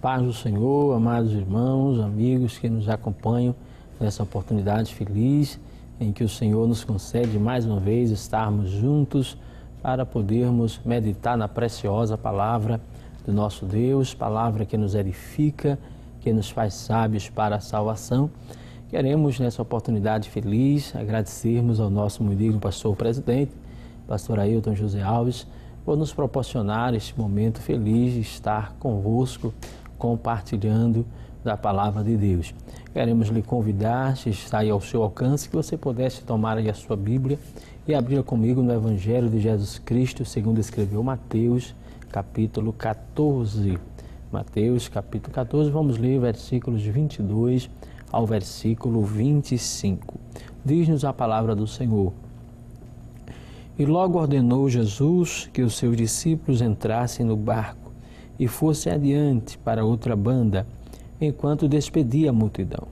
Paz do Senhor, amados irmãos, amigos que nos acompanham nessa oportunidade feliz em que o Senhor nos concede mais uma vez estarmos juntos para podermos meditar na preciosa palavra do nosso Deus, palavra que nos edifica, que nos faz sábios para a salvação. Queremos nessa oportunidade feliz agradecermos ao nosso muito digno pastor presidente, pastor Ailton José Alves, por nos proporcionar este momento feliz de estar convosco, compartilhando da palavra de Deus. Queremos lhe convidar, se está aí ao seu alcance, que você pudesse tomar aí a sua Bíblia e abrir comigo no Evangelho de Jesus Cristo, segundo escreveu Mateus, capítulo 14. Mateus, capítulo 14, vamos ler versículos 22 ao versículo 25. Diz-nos a palavra do Senhor. E logo ordenou Jesus que os seus discípulos entrassem no barco e fossem adiante para outra banda, enquanto despedia a multidão.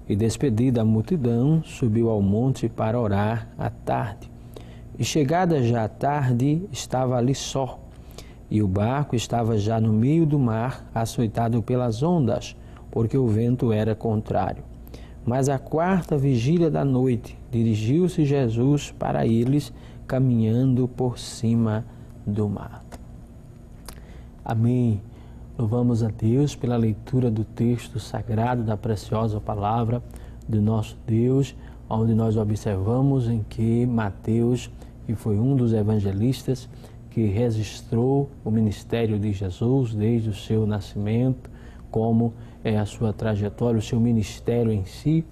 E despedida a multidão, subiu ao monte para orar à tarde. E chegada já a tarde, estava ali só, e o barco estava já no meio do mar, açoitado pelas ondas, porque o vento era contrário. Mas à quarta vigília da noite, dirigiu-se Jesus para eles, caminhando por cima do mar. Amém. Louvamos a Deus pela leitura do texto sagrado da preciosa palavra do nosso Deus, onde nós observamos em que Mateus, que foi um dos evangelistas que registrou o ministério de Jesus desde o seu nascimento, como é a sua trajetória, o seu ministério em si,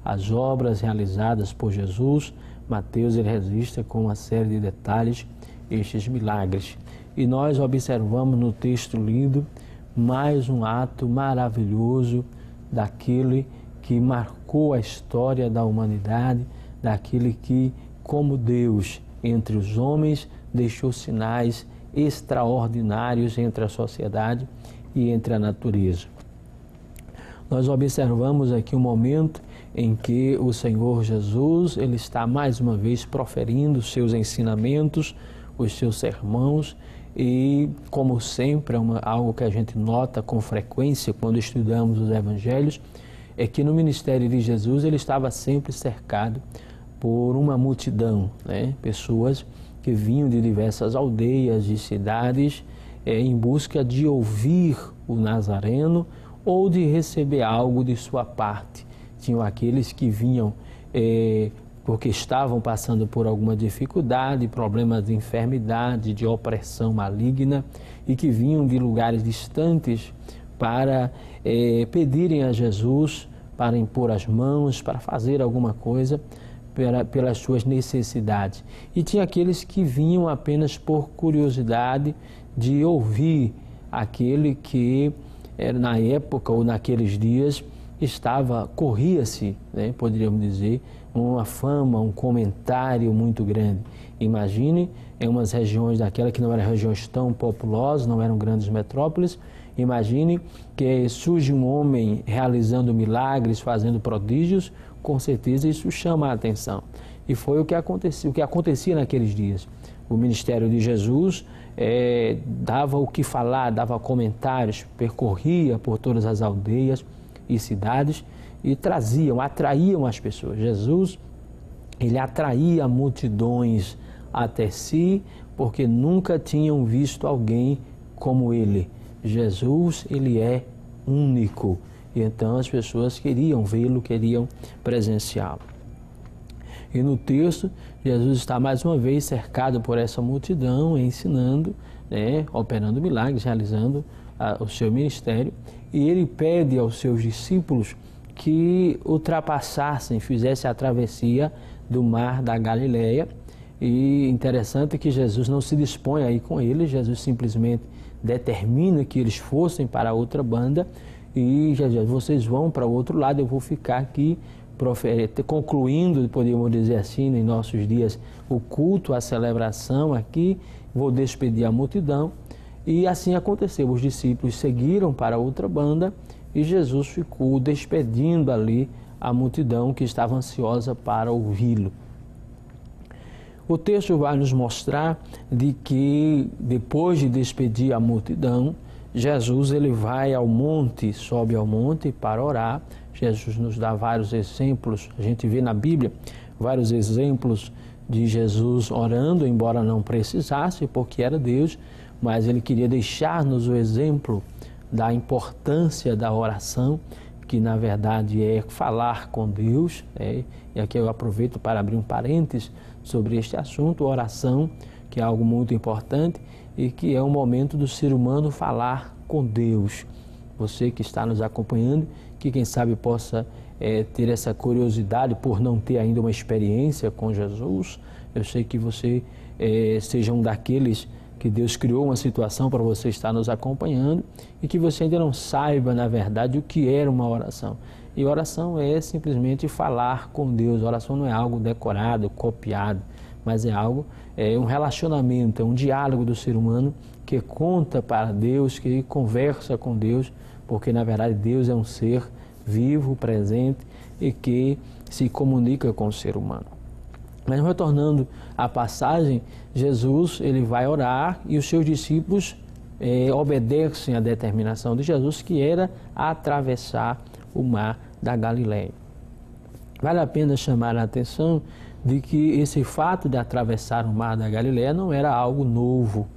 as obras realizadas por Jesus. Mateus ele registra com uma série de detalhes estes milagres. E nós observamos no texto lido mais um ato maravilhoso daquele que marcou a história da humanidade, daquele que, como Deus, entre os homens, deixou sinais extraordinários entre a sociedade e entre a natureza. Nós observamos aqui um momento em que o Senhor Jesus ele está mais uma vez proferindo os seus ensinamentos, os seus sermãos, e como sempre, algo que a gente nota com frequência quando estudamos os evangelhos, é que no ministério de Jesus ele estava sempre cercado por uma multidão, pessoas que vinham de diversas aldeias e cidades em busca de ouvir o Nazareno ou de receber algo de sua parte. Tinham aqueles que vinham porque estavam passando por alguma dificuldade, problemas de enfermidade, de opressão maligna, e que vinham de lugares distantes para pedirem a Jesus para impor as mãos, para fazer alguma coisa pelas suas necessidades. E tinha aqueles que vinham apenas por curiosidade de ouvir aquele que na época ou naqueles dias corria-se, poderíamos dizer, uma fama, um comentário muito grande. Imagine em umas regiões daquela que não eram regiões tão populosas, não eram grandes metrópoles, imagine que surge um homem realizando milagres, fazendo prodígios, com certeza isso chama a atenção. E foi o que acontecia naqueles dias. O ministério de Jesus dava o que falar, dava comentários, percorria por todas as aldeias e cidades e atraíam as pessoas. Jesus, ele atraía multidões até si, porque nunca tinham visto alguém como ele. Jesus, ele é único, e então as pessoas queriam vê-lo, queriam presenciá-lo. E no texto, Jesus está mais uma vez cercado por essa multidão, ensinando, operando milagres, realizando o seu ministério, e ele pede aos seus discípulos que ultrapassassem, fizessem a travessia do mar da Galileia. E interessante que Jesus não se dispõe a ir com eles, Jesus simplesmente determina que eles fossem para outra banda e Jesus, vocês vão para o outro lado, eu vou ficar aqui, concluindo, podemos dizer assim, em nossos dias, o culto, a celebração aqui, vou despedir a multidão. E assim aconteceu, os discípulos seguiram para outra banda e Jesus ficou despedindo ali a multidão que estava ansiosa para ouvi-lo. O texto vai nos mostrar de que depois de despedir a multidão, Jesus ele vai ao monte, sobe ao monte para orar. Jesus nos dá vários exemplos, a gente vê na Bíblia vários exemplos de Jesus orando, embora não precisasse, porque era Deus, mas ele queria deixar-nos o exemplo da importância da oração, que na verdade é falar com Deus, e aqui eu aproveito para abrir um parênteses sobre este assunto, oração, que é algo muito importante e que é um momento do ser humano falar com Deus. Você que está nos acompanhando, que quem sabe possa ter essa curiosidade por não ter ainda uma experiência com Jesus, eu sei que você seja um daqueles que Deus criou uma situação para você estar nos acompanhando e que você ainda não saiba, na verdade, o que era uma oração. E oração é simplesmente falar com Deus. Oração não é algo decorado, copiado, mas é algo, um relacionamento, é um diálogo do ser humano que conta para Deus, que conversa com Deus, porque na verdade Deus é um ser vivo, presente e que se comunica com o ser humano. Mas retornando à passagem, Jesus ele vai orar e os seus discípulos obedecem à determinação de Jesus, que era atravessar o mar da Galileia. Vale a pena chamar a atenção de que esse fato de atravessar o mar da Galileia não era algo novo,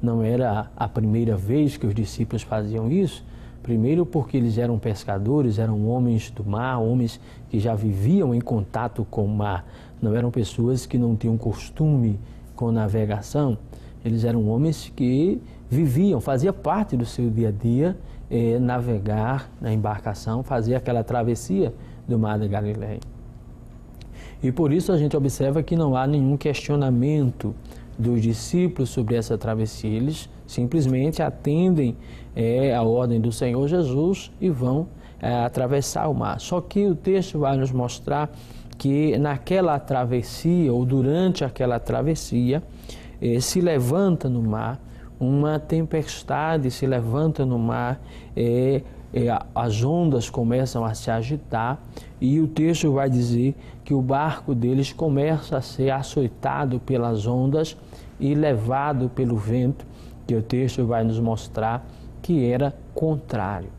não era a primeira vez que os discípulos faziam isso. Primeiro porque eles eram pescadores, eram homens do mar, homens que já viviam em contato com o mar. Não eram pessoas que não tinham costume com navegação. Eles eram homens que viviam, fazia parte do seu dia a dia navegar na embarcação, fazer aquela travessia do mar da Galileia. E por isso a gente observa que não há nenhum questionamento dos discípulos sobre essa travessia. Eles simplesmente atendem a ordem do Senhor Jesus e vão atravessar o mar. Só que o texto vai nos mostrar que naquela travessia ou durante aquela travessia se levanta no mar uma tempestade, se levanta no mar, as ondas começam a se agitar e o texto vai dizer que o barco deles começa a ser açoitado pelas ondas e levado pelo vento, que o texto vai nos mostrar que era contrário.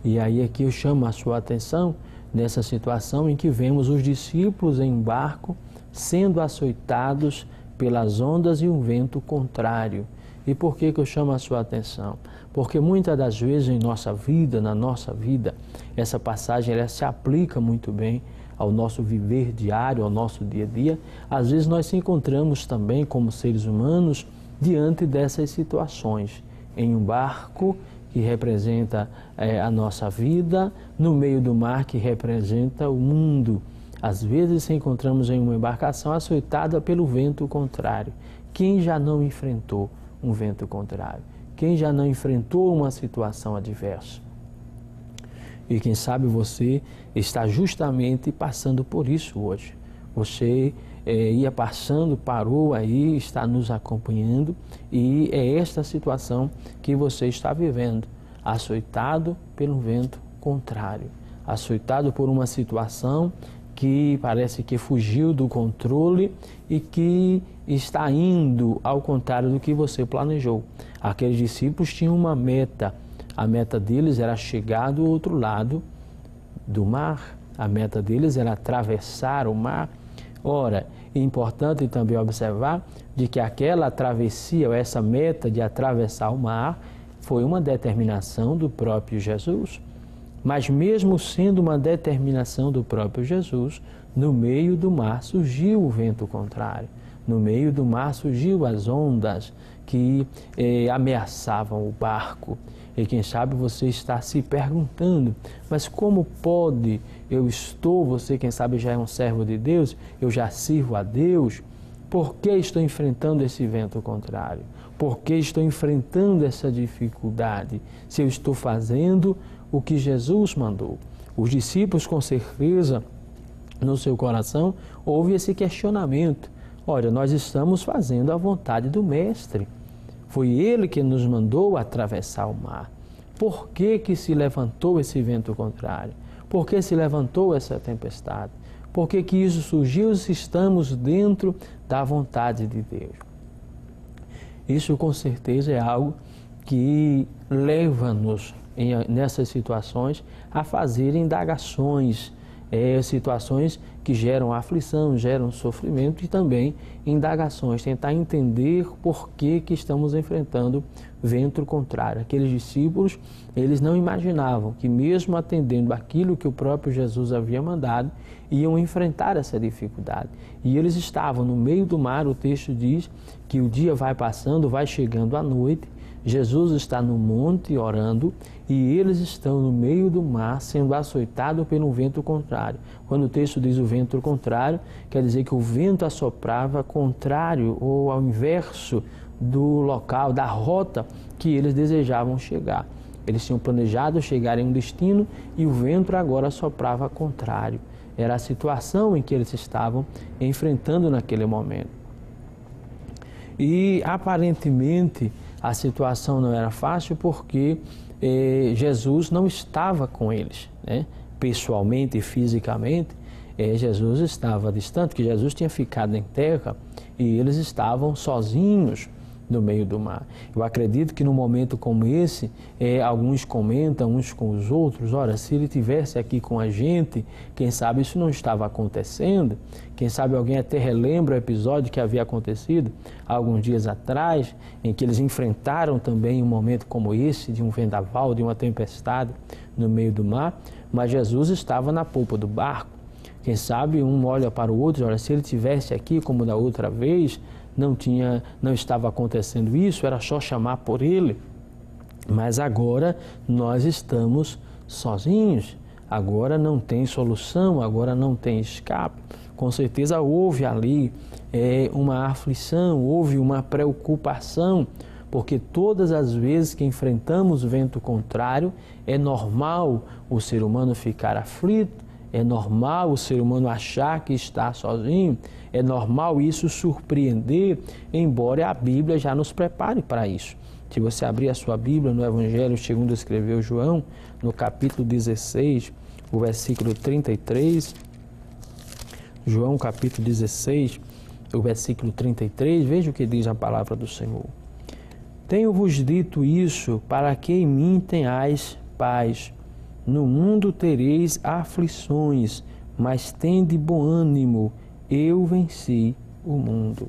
E aí aqui eu chamo a sua atenção nessa situação em que vemos os discípulos em barco sendo açoitados pelas ondas e um vento contrário. E por que eu chamo a sua atenção? Porque muitas das vezes em nossa vida, na nossa vida, essa passagem ela se aplica muito bem ao nosso viver diário, ao nosso dia a dia. Às vezes nós se encontramos também como seres humanos diante dessas situações, em um barco que representa a nossa vida, no meio do mar que representa o mundo. Às vezes se encontramos em uma embarcação açoitada pelo vento contrário. Quem já não enfrentou um vento contrário? Quem já não enfrentou uma situação adversa? E quem sabe você está justamente passando por isso hoje. Você ia passando, parou aí, está nos acompanhando e é esta situação que você está vivendo, açoitado pelo vento contrário, açoitado por uma situação que parece que fugiu do controle e que está indo ao contrário do que você planejou. Aqueles discípulos tinham uma meta, a meta deles era chegar do outro lado do mar, a meta deles era atravessar o mar. Ora, é importante também observar de que aquela travessia, ou essa meta de atravessar o mar, foi uma determinação do próprio Jesus. Mas mesmo sendo uma determinação do próprio Jesus, no meio do mar surgiu o vento contrário. No meio do mar surgiu as ondas que ameaçavam o barco. E quem sabe você está se perguntando, mas como pode, você quem sabe já é um servo de Deus, eu já sirvo a Deus, por que estou enfrentando esse vento contrário? Por que estou enfrentando essa dificuldade? Se eu estou fazendo o que Jesus mandou. Os discípulos, com certeza, no seu coração, houve esse questionamento. Olha, nós estamos fazendo a vontade do Mestre. Foi Ele que nos mandou atravessar o mar. Por que que se levantou esse vento contrário? Por que se levantou essa tempestade? Por que que isso surgiu se estamos dentro da vontade de Deus? Isso com certeza é algo que leva-nos nessas situações a fazer indagações, situações que geram aflição, geram sofrimento e também indagações, tentar entender por que estamos enfrentando vento contrário. Aqueles discípulos, eles não imaginavam que mesmo atendendo aquilo que o próprio Jesus havia mandado, iam enfrentar essa dificuldade. E eles estavam no meio do mar, o texto diz que o dia vai passando, vai chegando a noite, Jesus está no monte orando e eles estão no meio do mar sendo açoitados pelo vento contrário. Quando o texto diz o vento contrário, quer dizer que o vento assoprava contrário ou ao inverso do local, da rota que eles desejavam chegar. Eles tinham planejado chegar em um destino e o vento agora soprava contrário. Era a situação em que eles estavam enfrentando naquele momento. E aparentemente a situação não era fácil porque Jesus não estava com eles, né? Pessoalmente e fisicamente. Jesus estava distante, que Jesus tinha ficado em terra e eles estavam sozinhos no meio do mar. Eu acredito que num momento como esse, alguns comentam uns com os outros, ora, se ele estivesse aqui com a gente, quem sabe isso não estava acontecendo, quem sabe alguém até relembra o episódio que havia acontecido alguns dias atrás, em que eles enfrentaram também um momento como esse, de um vendaval, de uma tempestade no meio do mar, mas Jesus estava na polpa do barco. Quem sabe um olha para o outro, olha, se ele estivesse aqui como da outra vez, não estava acontecendo isso, era só chamar por ele. Mas agora nós estamos sozinhos, agora não tem solução, agora não tem escape. Com certeza houve ali uma aflição, houve uma preocupação, porque todas as vezes que enfrentamos vento contrário, é normal o ser humano ficar aflito, é normal o ser humano achar que está sozinho, é normal isso surpreender, embora a Bíblia já nos prepare para isso. Se você abrir a sua Bíblia no Evangelho segundo escreveu João, no capítulo 16, o versículo 33, João capítulo 16, o versículo 33, veja o que diz a palavra do Senhor. Tenho-vos dito isso para que em mim tenhais paz. No mundo tereis aflições, mas tende bom ânimo, eu venci o mundo.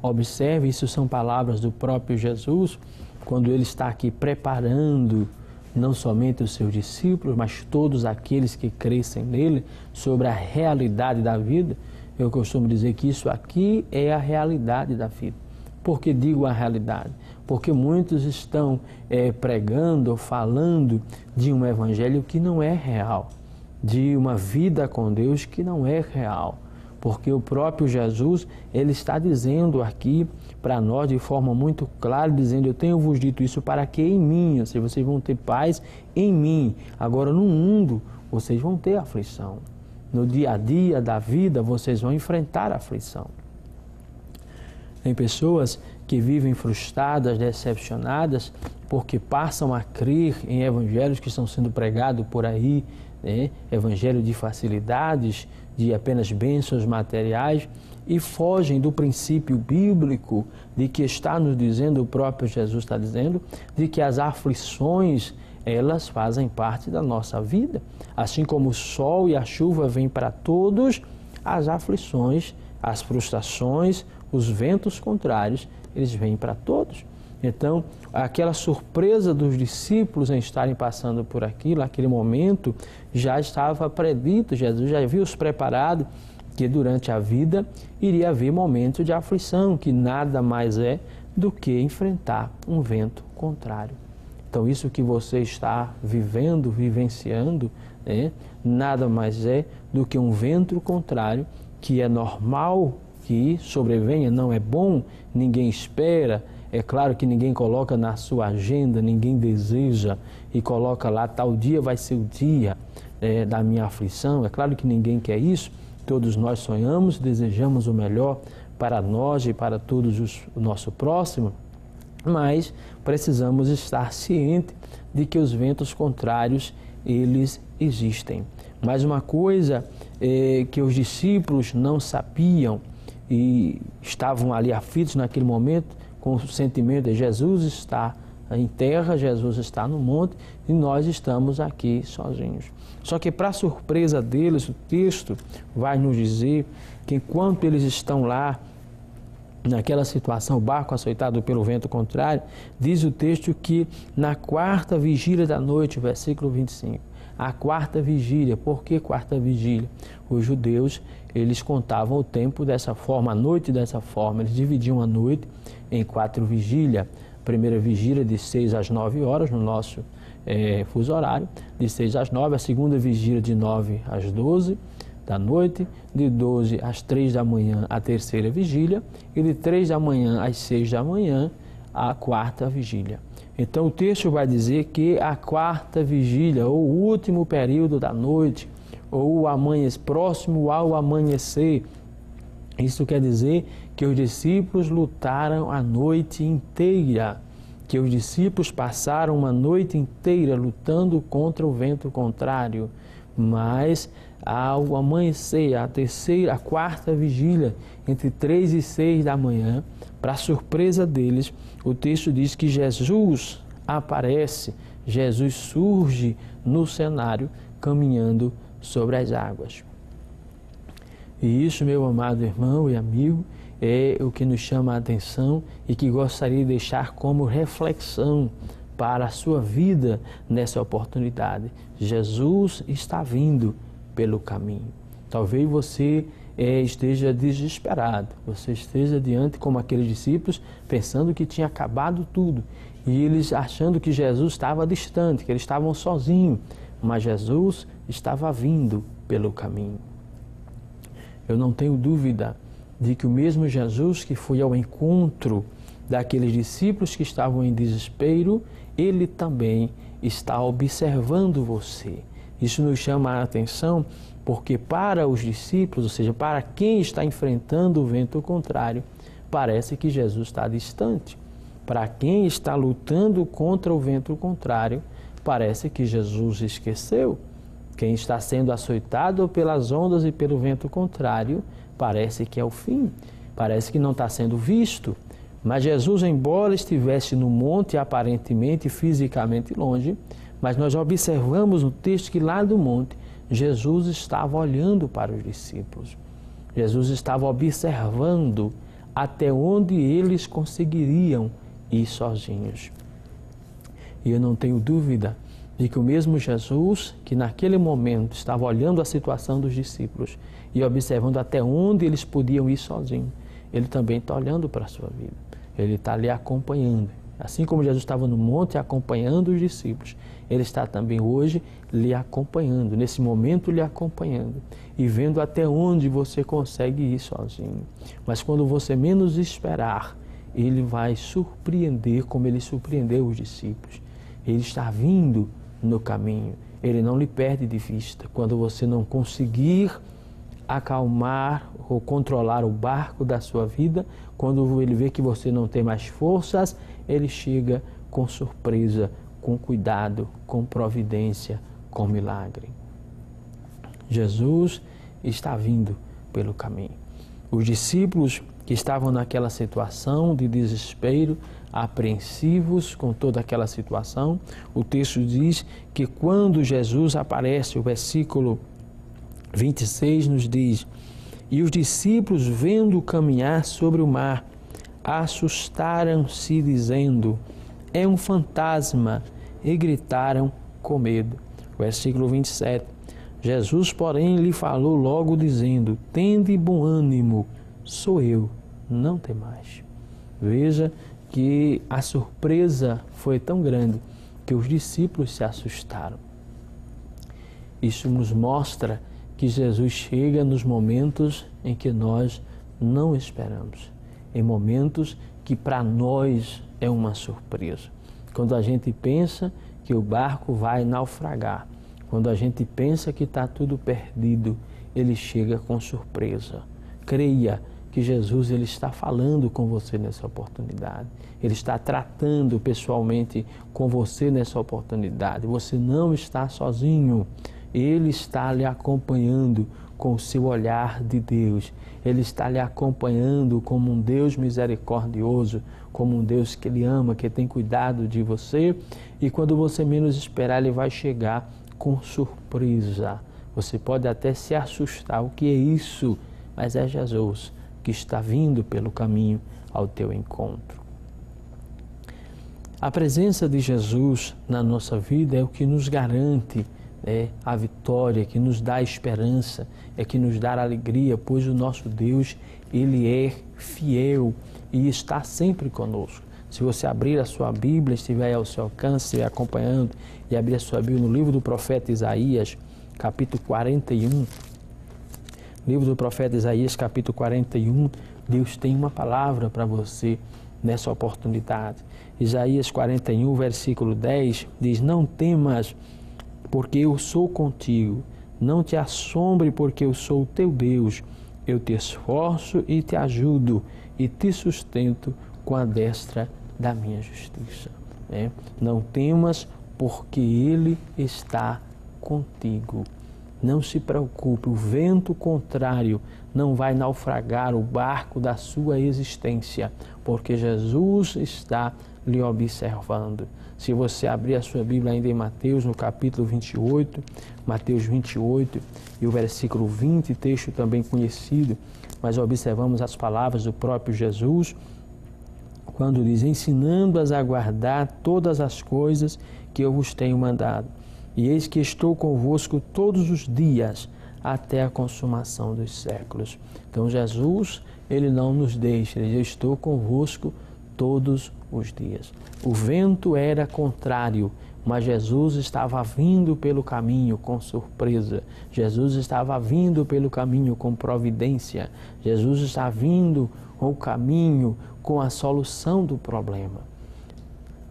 Observe, isso são palavras do próprio Jesus, quando ele está aqui preparando não somente os seus discípulos, mas todos aqueles que crescem nele, sobre a realidade da vida. Eu costumo dizer que isso aqui é a realidade da vida. Por que digo a realidade? Porque muitos estão pregando, falando de um evangelho que não é real, de uma vida com Deus que não é real. Porque o próprio Jesus, ele está dizendo aqui para nós de forma muito clara, dizendo, eu tenho-vos dito isso para que em mim, ou seja, vocês vão ter paz em mim. Agora no mundo, vocês vão ter aflição. No dia a dia da vida, vocês vão enfrentar a aflição. Tem pessoas que vivem frustradas, decepcionadas, porque passam a crer em evangelhos que estão sendo pregados por aí, né? Evangelho de facilidades, de apenas bênçãos materiais, e fogem do princípio bíblico de que está nos dizendo, o próprio Jesus está dizendo, de que as aflições, elas fazem parte da nossa vida. Assim como o sol e a chuva vêm para todos, as aflições, as frustrações, os ventos contrários, eles vêm para todos. Então, aquela surpresa dos discípulos em estarem passando por aquilo, aquele momento, já estava predito, Jesus já havia os preparado que durante a vida iria haver momentos de aflição, que nada mais é do que enfrentar um vento contrário. Então, isso que você está vivendo, vivenciando, né, nada mais é do que um vento contrário, que é normal que sobrevenha, não é bom, ninguém espera. É claro que ninguém coloca na sua agenda, ninguém deseja e coloca lá, tal dia vai ser o dia da minha aflição. É claro que ninguém quer isso, todos nós sonhamos, desejamos o melhor para nós e para todos o nosso próximo, mas precisamos estar cientes de que os ventos contrários, eles existem. Mas uma coisa que os discípulos não sabiam e estavam ali aflitos naquele momento, com o sentimento de Jesus está em terra, Jesus está no monte e nós estamos aqui sozinhos. Só que, para surpresa deles, o texto vai nos dizer que enquanto eles estão lá, naquela situação, o barco açoitado pelo vento contrário, diz o texto que na quarta vigília da noite, versículo 25, a quarta vigília. Por que quarta vigília? Os judeus, eles contavam o tempo dessa forma, a noite dessa forma, eles dividiam a noite em 4 vigílias. Primeira vigília de 6 às 9 horas no nosso fuso horário, de 6 às 9, a segunda vigília de 9 às 12 da noite, de 12 às 3 da manhã a terceira vigília e de 3 da manhã às 6 da manhã a quarta vigília. Então o texto vai dizer que a quarta vigília, ou o último período da noite, ou o amanhecer, próximo ao amanhecer, isso quer dizer que os discípulos lutaram a noite inteira, que os discípulos passaram uma noite inteira lutando contra o vento contrário, mas ao amanhecer, a quarta vigília, entre 3 e 6 da manhã, para surpresa deles, o texto diz que Jesus aparece, Jesus surge no cenário caminhando sobre as águas. E isso, meu amado irmão e amigo, é o que nos chama a atenção e que gostaria de deixar como reflexão para a sua vida nessa oportunidade. Jesus está vindo pelo caminho. Talvez você esteja desesperado, você esteja diante como aqueles discípulos, pensando que tinha acabado tudo, e eles achando que Jesus estava distante, que eles estavam sozinhos, mas Jesus estava vindo pelo caminho. Eu não tenho dúvida de que o mesmo Jesus que foi ao encontro daqueles discípulos que estavam em desespero, ele também está observando você. Isso nos chama a atenção porque para os discípulos, ou seja, para quem está enfrentando o vento contrário, parece que Jesus está distante. Para quem está lutando contra o vento contrário, parece que Jesus esqueceu. Quem está sendo açoitado pelas ondas e pelo vento contrário, parece que é o fim, parece que não está sendo visto. Mas Jesus, embora estivesse no monte, aparentemente, fisicamente longe, mas nós observamos no texto que lá do monte, Jesus estava olhando para os discípulos. Jesus estava observando até onde eles conseguiriam ir sozinhos. E eu não tenho dúvida de que o mesmo Jesus, que naquele momento estava olhando a situação dos discípulos e observando até onde eles podiam ir sozinhos, ele também está olhando para a sua vida. Ele está ali acompanhando. Assim como Jesus estava no monte acompanhando os discípulos, ele está também hoje lhe acompanhando, nesse momento lhe acompanhando e vendo até onde você consegue ir sozinho. Mas quando você menos esperar, ele vai surpreender como ele surpreendeu os discípulos. Ele está vindo no caminho, ele não lhe perde de vista. Quando você não conseguir acalmar ou controlar o barco da sua vida, quando ele vê que você não tem mais forças, ele chega com surpresa, com cuidado, com providência, com milagre. Jesus está vindo pelo caminho. Os discípulos que estavam naquela situação de desespero, apreensivos com toda aquela situação, o texto diz que quando Jesus aparece, o versículo 26 nos diz: e os discípulos, vendo caminhar sobre o mar, assustaram-se, dizendo: é um fantasma, e gritaram com medo. Versículo 27. Jesus, porém, lhe falou logo, dizendo: tende bom ânimo, sou eu, não temais. Veja que a surpresa foi tão grande que os discípulos se assustaram. Isso nos mostra que Jesus chega nos momentos em que nós não esperamos, em momentos que para nós é uma surpresa. Quando a gente pensa que o barco vai naufragar, quando a gente pensa que está tudo perdido, ele chega com surpresa. Creia que Jesus ele está falando com você nessa oportunidade. Ele está tratando pessoalmente com você nessa oportunidade. Você não está sozinho. Ele está lhe acompanhando com o seu olhar de Deus. Ele está lhe acompanhando como um Deus misericordioso, como um Deus que Ele ama, que tem cuidado de você. E quando você menos esperar, Ele vai chegar com surpresa. Você pode até se assustar. O que é isso? Mas é Jesus que está vindo pelo caminho ao teu encontro. A presença de Jesus na nossa vida é o que nos garante a vitória, que nos dá esperança, é que nos dá alegria, pois o nosso Deus, Ele é fiel e está sempre conosco. Se você abrir a sua Bíblia, estiver ao seu alcance, estiver acompanhando e abrir a sua Bíblia no livro do profeta Isaías, capítulo 41, livro do profeta Isaías, capítulo 41, Deus tem uma palavra para você nessa oportunidade. Isaías 41, versículo 10, diz: não temas, porque eu sou contigo, não te assombre, porque eu sou o teu Deus, eu te esforço e te ajudo, e te sustento com a destra da minha justiça. Não temas, porque Ele está contigo. Não se preocupe, o vento contrário não vai naufragar o barco da sua existência, porque Jesus está lhe observando. Se você abrir a sua Bíblia ainda em Mateus, no capítulo 28, Mateus 28 e o versículo 20, texto também conhecido, mas observamos as palavras do próprio Jesus, quando diz: ensinando-as a guardar todas as coisas que eu vos tenho mandado. E eis que estou convosco todos os dias, até a consumação dos séculos. Então Jesus, Ele não nos deixa, Ele diz: eu estou convosco todos os dias. O vento era contrário, mas Jesus estava vindo pelo caminho com surpresa. Jesus estava vindo pelo caminho com providência. Jesus está vindo com o caminho com a solução do problema.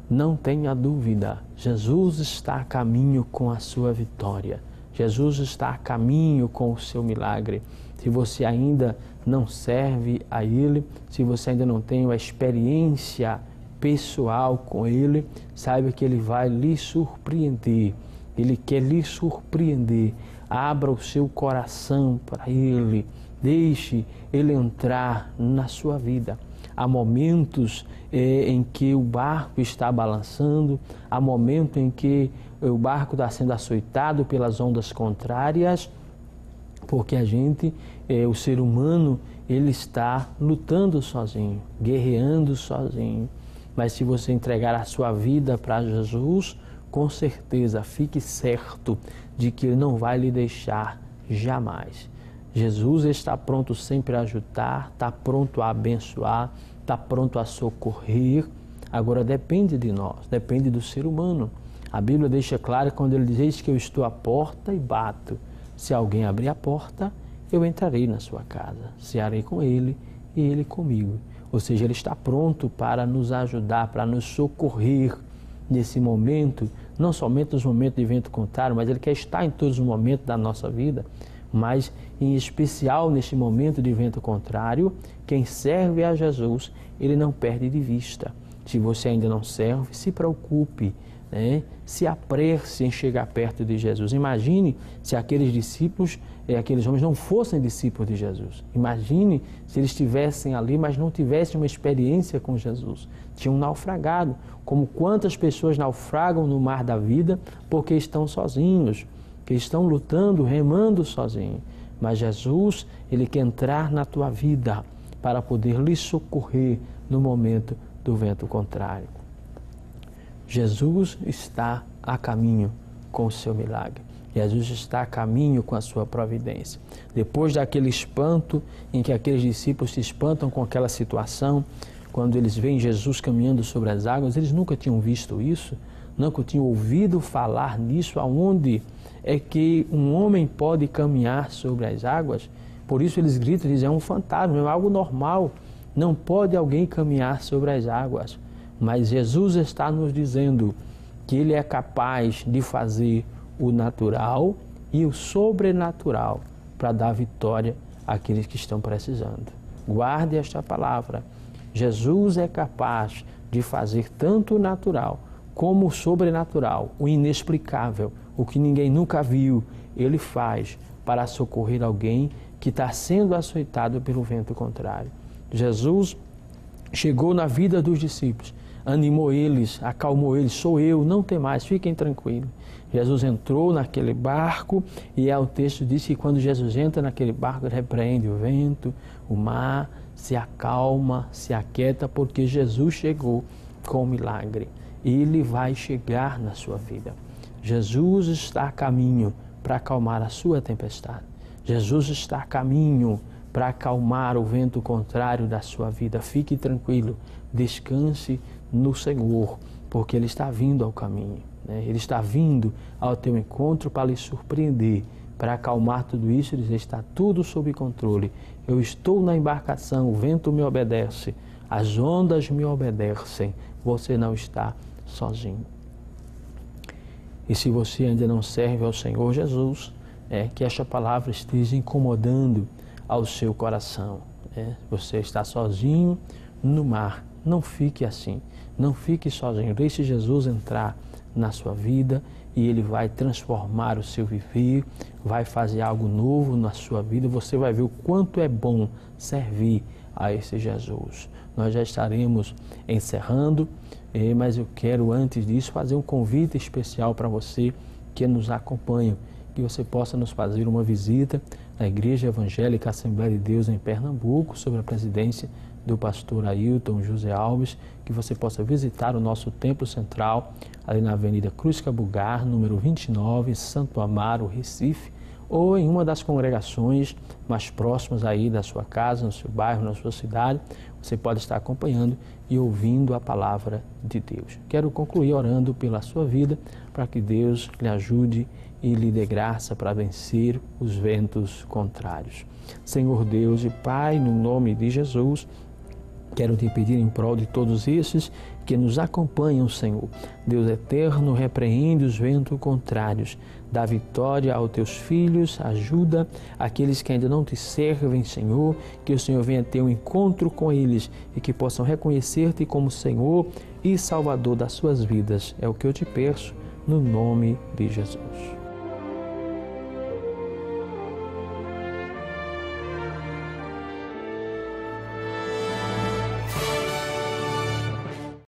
Não tenha dúvida, Jesus está a caminho com a sua vitória. Jesus está a caminho com o seu milagre. Se você ainda não serve a Ele, se você ainda não tem uma experiência pessoal com Ele, saiba que Ele vai lhe surpreender. Ele quer lhe surpreender. Abra o seu coração para Ele. Deixe Ele entrar na sua vida. Há momentos em que o barco está balançando, há momentos em que o barco está sendo açoitado pelas ondas contrárias, porque a gente, o ser humano, ele está lutando sozinho, guerreando sozinho. Mas se você entregar a sua vida para Jesus, com certeza, fique certo de que Ele não vai lhe deixar jamais. Jesus está pronto sempre a ajudar, está pronto a abençoar, está pronto a socorrer. Agora depende de nós, depende do ser humano. A Bíblia deixa claro quando Ele diz: eis que eu estou à porta e bato. Se alguém abrir a porta, eu entrarei na sua casa, cearei com Ele e Ele comigo. Ou seja, Ele está pronto para nos ajudar, para nos socorrer nesse momento, não somente nos momentos de vento contrário, mas Ele quer estar em todos os momentos da nossa vida. Mas, em especial, neste momento de vento contrário, quem serve a Jesus, ele não perde de vista. Se você ainda não serve, se preocupe, se apresse em chegar perto de Jesus. Imagine se aqueles discípulos, aqueles homens não fossem discípulos de Jesus. Imagine se eles estivessem ali, mas não tivessem uma experiência com Jesus. Tinham naufragado, como quantas pessoas naufragam no mar da vida porque estão sozinhos, que estão lutando, remando sozinhos. Mas Jesus, Ele quer entrar na tua vida para poder lhe socorrer no momento do vento contrário. Jesus está a caminho com o seu milagre. Jesus está a caminho com a sua providência. Depois daquele espanto em que aqueles discípulos se espantam com aquela situação, quando eles veem Jesus caminhando sobre as águas, eles nunca tinham visto isso, nunca tinham ouvido falar nisso, aonde é que um homem pode caminhar sobre as águas. Por isso eles gritam, dizem: é um fantasma, é algo normal, não pode alguém caminhar sobre as águas. Mas Jesus está nos dizendo que Ele é capaz de fazer o natural e o sobrenatural para dar vitória àqueles que estão precisando. Guarde esta palavra. Jesus é capaz de fazer tanto o natural como o sobrenatural, o inexplicável, o que ninguém nunca viu Ele faz para socorrer alguém que está sendo açoitado pelo vento contrário. Jesus chegou na vida dos discípulos, animou eles, acalmou eles, sou eu, não tem mais, fiquem tranquilos. Jesus entrou naquele barco e o texto diz que quando Jesus entra naquele barco, ele repreende o vento, o mar, se acalma, se aquieta, porque Jesus chegou com o milagre. Ele vai chegar na sua vida. Jesus está a caminho para acalmar a sua tempestade. Jesus está a caminho para acalmar o vento contrário da sua vida. Fique tranquilo, descanse no Senhor, porque Ele está vindo ao caminho, né? Ele está vindo ao teu encontro para lhe surpreender, para acalmar tudo isso e dizer, está tudo sob controle. Eu estou na embarcação, o vento me obedece, as ondas me obedecem, você não está sozinho. E se você ainda não serve ao Senhor Jesus, que esta palavra esteja incomodando ao seu coração. Você está sozinho no mar, não fique assim, não fique sozinho, deixe Jesus entrar na sua vida e Ele vai transformar o seu viver, vai fazer algo novo na sua vida, você vai ver o quanto é bom servir a esse Jesus. Nós já estaremos encerrando, mas eu quero antes disso fazer um convite especial para você que nos acompanha, que você possa nos fazer uma visita na Igreja Evangélica Assembleia de Deus em Pernambuco, sob a presidência do pastor Ailton José Alves, que você possa visitar o nosso templo central, ali na Avenida Cruz Cabugar, número 29, Santo Amaro, Recife, ou em uma das congregações mais próximas aí da sua casa, no seu bairro, na sua cidade. Você pode estar acompanhando e ouvindo a palavra de Deus. Quero concluir orando pela sua vida, para que Deus lhe ajude e lhe dê graça para vencer os ventos contrários. Senhor Deus e Pai, no nome de Jesus, quero te pedir em prol de todos esses que nos acompanham, Senhor. Deus eterno, repreende os ventos contrários, dá vitória aos teus filhos, ajuda aqueles que ainda não te servem, Senhor, que o Senhor venha ter um encontro com eles e que possam reconhecer-te como Senhor e Salvador das suas vidas. É o que eu te peço, no nome de Jesus.